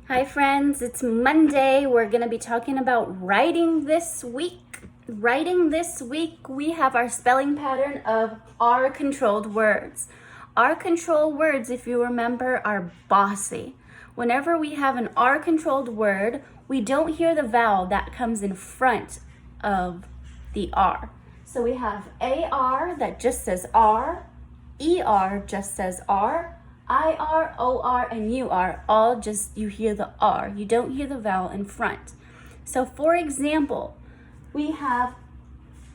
Hi friends, it's Monday. We're going to be talking about writing this week. Writing this week, we have our spelling pattern of R-controlled words. R-controlled words, if you remember, are bossy. Whenever we have an R-controlled word, we don't hear the vowel that comes in front of the R. So we have AR that just says R, ER just says R, IR, OR, and UR, all just, you hear the R. You don't hear the vowel in front. So for example, we have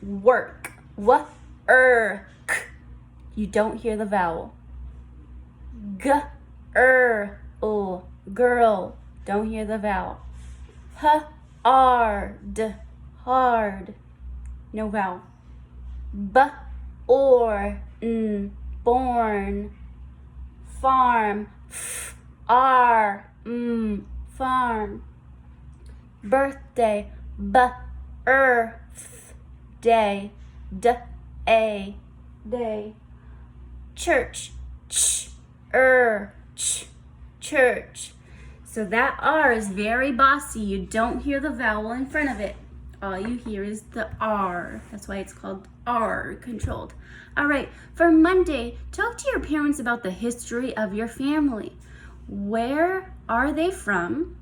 work, W-R-K. You don't hear the vowel. G-R-L, girl, don't hear the vowel. H-R-D, hard, no vowel. B-or-N, born. Farm, F-R-M, farm. Birthday, B-R-Th-day, D-A, day. Church, Ch-R-Ch, church. So that R is very bossy. You don't hear the vowel in front of it. All you hear is the R. That's why it's called R controlled. All right, for Monday, talk to your parents about the history of your family. Where are they from?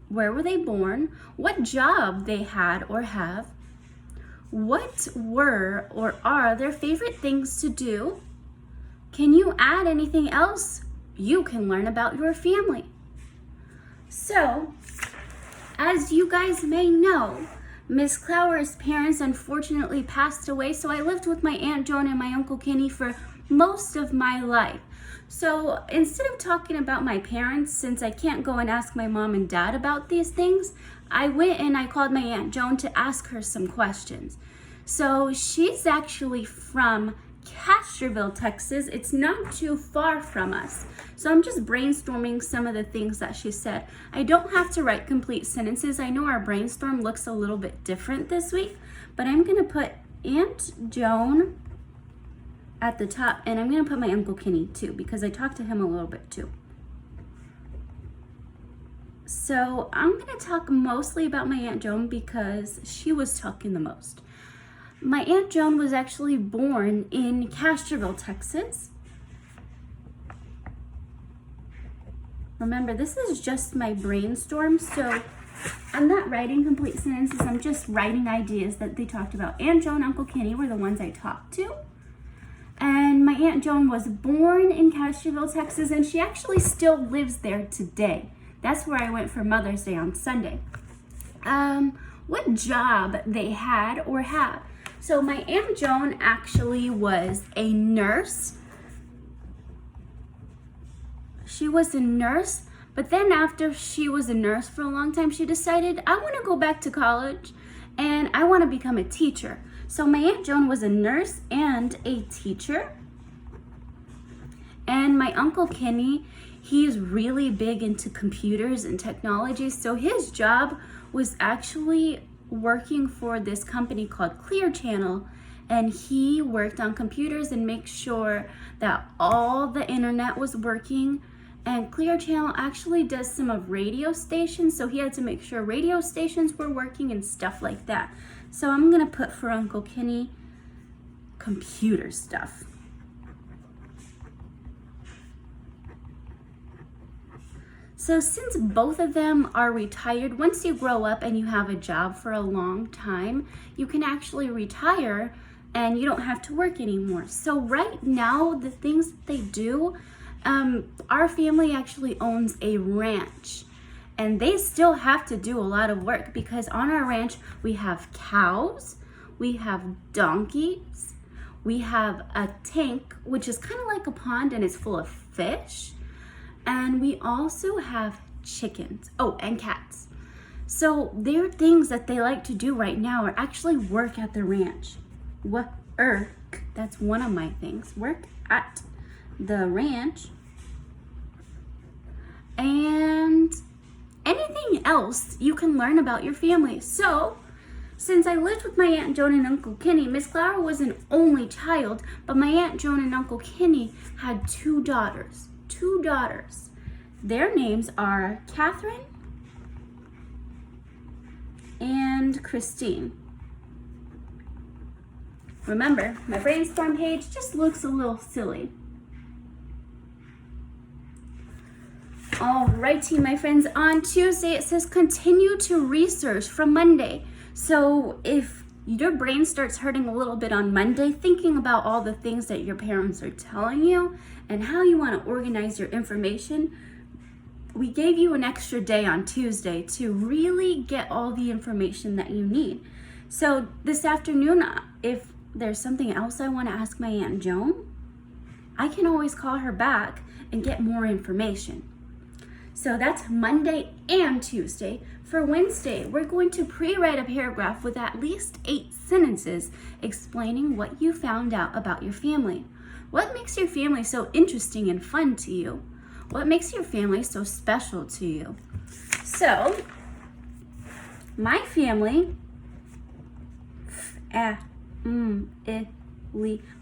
Where were they born? What job they had or have? What were or are their favorite things to do? Can you add anything else you can learn about your family? So, as you guys may know, Miss Clower's parents unfortunately passed away, so I lived with my Aunt Joan and my Uncle Kenny for most of my life. So instead of talking about my parents, since I can't go and ask my mom and dad about these things, I went and I called my Aunt Joan to ask her some questions. So she's actually from Castroville, Texas. It's not too far from us. So I'm just brainstorming some of the things that she said. I don't have to write complete sentences. I know our brainstorm looks a little bit different this week, but I'm gonna put Aunt Joan at the top, and I'm gonna put my Uncle Kenny too, because I talked to him a little bit too. So I'm gonna talk mostly about my Aunt Joan because she was talking the most. My Aunt Joan was actually born in Castroville, Texas. Remember, this is just my brainstorm, so I'm not writing complete sentences. I'm just writing ideas that they talked about. Aunt Joan, Uncle Kenny were the ones I talked to. And my Aunt Joan was born in Castroville, Texas, and she actually still lives there today. That's where I went for Mother's Day on Sunday. What job they had or have. So my Aunt Joan actually was a nurse. She was a nurse, but then after she was a nurse for a long time, she decided, I want to go back to college and I want to become a teacher. So my Aunt Joan was a nurse and a teacher. And my Uncle Kenny, he's really big into computers and technology. So his job was actually working for this company called Clear Channel, and he worked on computers and make sure that all the internet was working. And Clear Channel actually does some of radio stations, so he had to make sure radio stations were working and stuff like that. So I'm gonna put for Uncle Kenny computer stuff. So since both of them are retired, once you grow up and you have a job for a long time, you can actually retire and you don't have to work anymore. So right now, the things that they do, our family actually owns a ranch, and they still have to do a lot of work because on our ranch, we have cows, we have donkeys, we have a tank, which is kind of like a pond and it's full of fish. And we also have chickens, and cats. So their things that they like to do right now are actually work at the ranch. Work, that's one of my things, work at the ranch. And anything else you can learn about your family. So since I lived with my Aunt Joan and Uncle Kenny, Miss Clara was an only child, but my Aunt Joan and Uncle Kenny had two daughters. Their names are Catherine and Christine. Remember, my brainstorm page just looks a little silly. Alrighty, my friends, on Tuesday it says continue to research from Monday. So if your brain starts hurting a little bit on Monday, thinking about all the things that your parents are telling you and how you want to organize your information, we gave you an extra day on Tuesday to really get all the information that you need. So this afternoon, if there's something else I want to ask my Aunt Joan, I can always call her back and get more information. So that's Monday and Tuesday. For Wednesday, we're going to pre-write a paragraph with at least 8 sentences explaining what you found out about your family. What makes your family so interesting and fun to you? What makes your family so special to you? So, my family,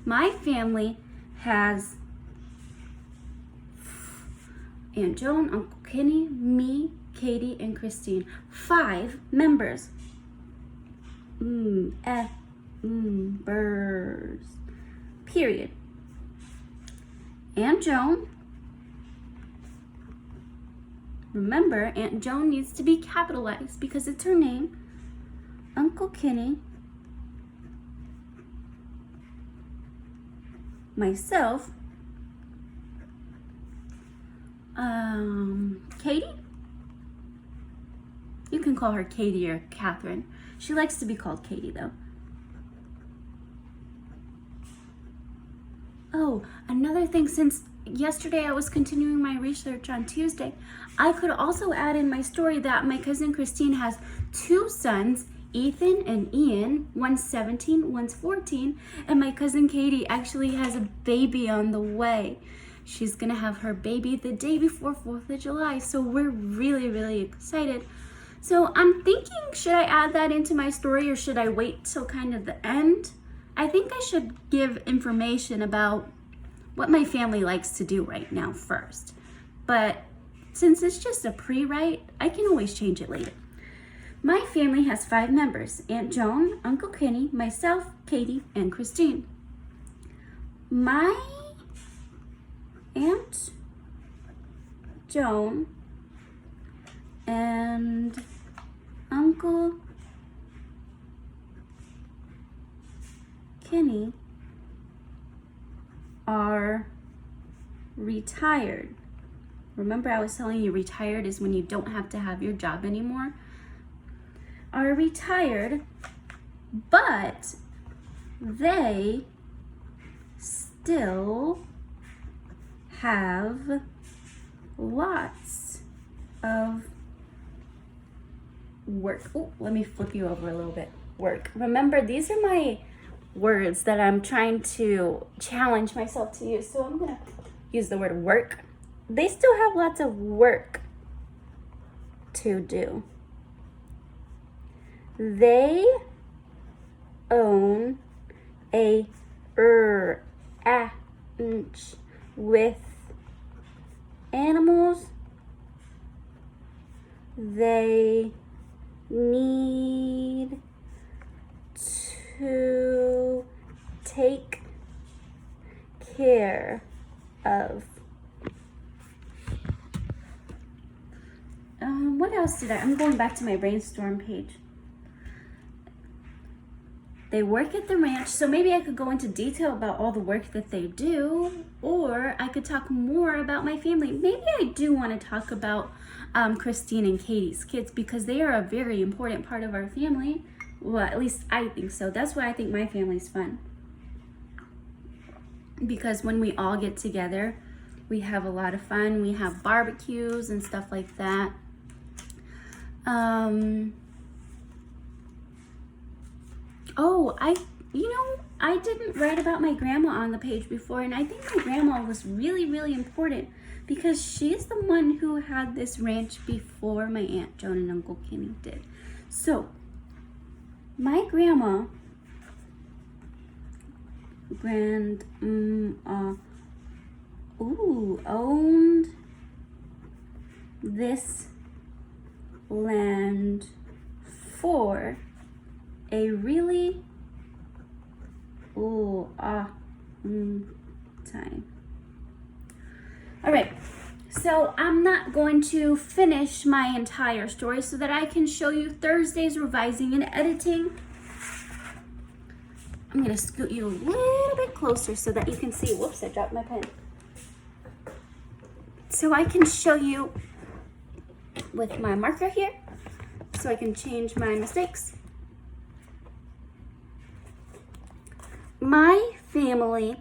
my family has Aunt Joan, Uncle Kenny, me, Katie, and Christine. 5 members. Birds. Period. Aunt Joan. Remember, Aunt Joan needs to be capitalized because it's her name. Uncle Kenny. Myself. Katie? You can call her Katie or Catherine. She likes to be called Katie, though. Oh, another thing, since yesterday I was continuing my research on Tuesday, I could also add in my story that my cousin Christine has 2 sons, Ethan and Ian. One's 17, one's 14, and my cousin Katie actually has a baby on the way. She's gonna have her baby the day before 4th of July, so we're really, really excited. So I'm thinking, should I add that into my story or should I wait till kind of the end? I think I should give information about what my family likes to do right now first. But since it's just a pre-write, I can always change it later. My family has 5 members: Aunt Joan, Uncle Kenny, myself, Katie, and Christine. My Aunt Joan and Uncle Kenny are retired. Remember, I was telling you retired is when you don't have to have your job anymore. Are retired, but they still have lots of work. Oh, let me flip you over a little bit. Work. Remember, these are my words that I'm trying to challenge myself to use. So I'm gonna use the word work. They still have lots of work to do. They own a ranch with animals. They need to take care of. What else did I'm going back to my brainstorm page. They work at the ranch, so maybe I could go into detail about all the work that they do, or I could talk more about my family. Maybe I do want to talk about Christine and Katie's kids because they are a very important part of our family. Well, at least I think so. That's why I think my family's fun. Because when we all get together, we have a lot of fun. We have barbecues and stuff like that. Oh, I didn't write about my grandma on the page before, and I think my grandma was really, really important because she's the one who had this ranch before my Aunt Joan and Uncle Kenny did. So, my grandma, owned this land for a really time. All right, so I'm not going to finish my entire story so that I can show you Thursday's revising and editing. I'm gonna scoot you a little bit closer so that you can see. Whoops, I dropped my pen. So I can show you with my marker here, so I can change my mistakes. My family,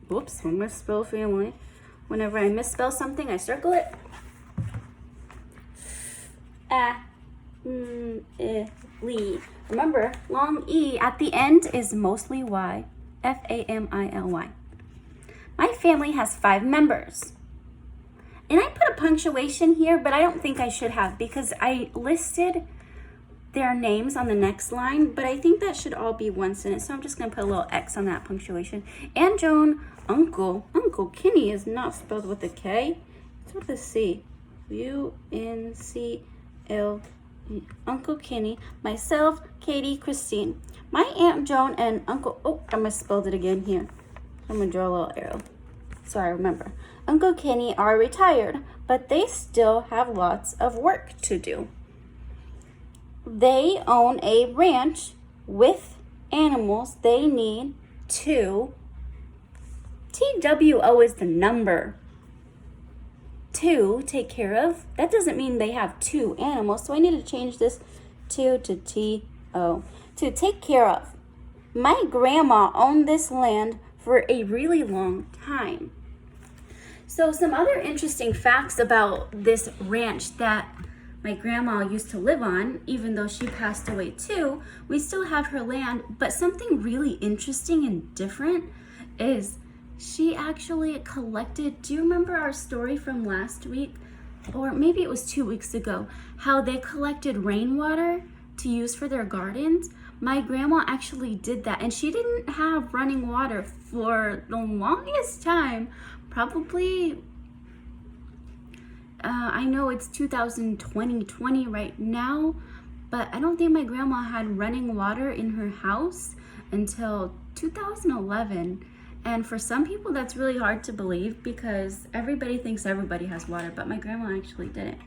whoops, I misspell family. Whenever I misspell something, I circle it. Remember, long E at the end is mostly Y. Family. My family has 5 members. And I put a punctuation here, but I don't think I should have because I listed their names on the next line, but I think that should all be one sentence. So I'm just gonna put a little X on that punctuation. And Joan, Uncle Kenny is not spelled with a K, it's with a C. U-N-C-L. Uncle Kenny, myself, Katie, Christine. My Aunt Joan and Uncle, I misspelled it again here. I'm gonna draw a little arrow so I remember. Uncle Kenny are retired, but they still have lots of work to do. They own a ranch with animals they need to, TWO is the number, to take care of. That doesn't mean they have 2 animals, so I need to change this to TO, to take care of. My grandma owned this land for a really long time. So some other interesting facts about this ranch that my grandma used to live on, even though she passed away too, we still have her land, but something really interesting and different is she actually collected, do you remember our story from last week? Or maybe it was 2 weeks ago, how they collected rainwater to use for their gardens? My grandma actually did that, and she didn't have running water for the longest time, probably, I know it's 2020 right now, but I don't think my grandma had running water in her house until 2011. And for some people, that's really hard to believe because everybody thinks everybody has water, but my grandma actually didn't.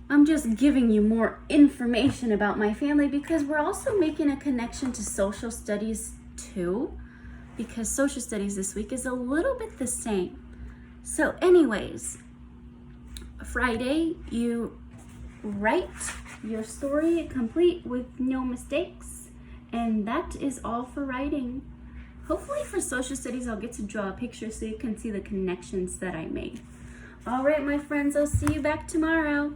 I'm just giving you more information about my family because we're also making a connection to social studies too, because social studies this week is a little bit the same. So anyways, Friday, you write your story complete with no mistakes, and that is all for writing. Hopefully for social studies, I'll get to draw a picture so you can see the connections that I made. All right, my friends, I'll see you back tomorrow.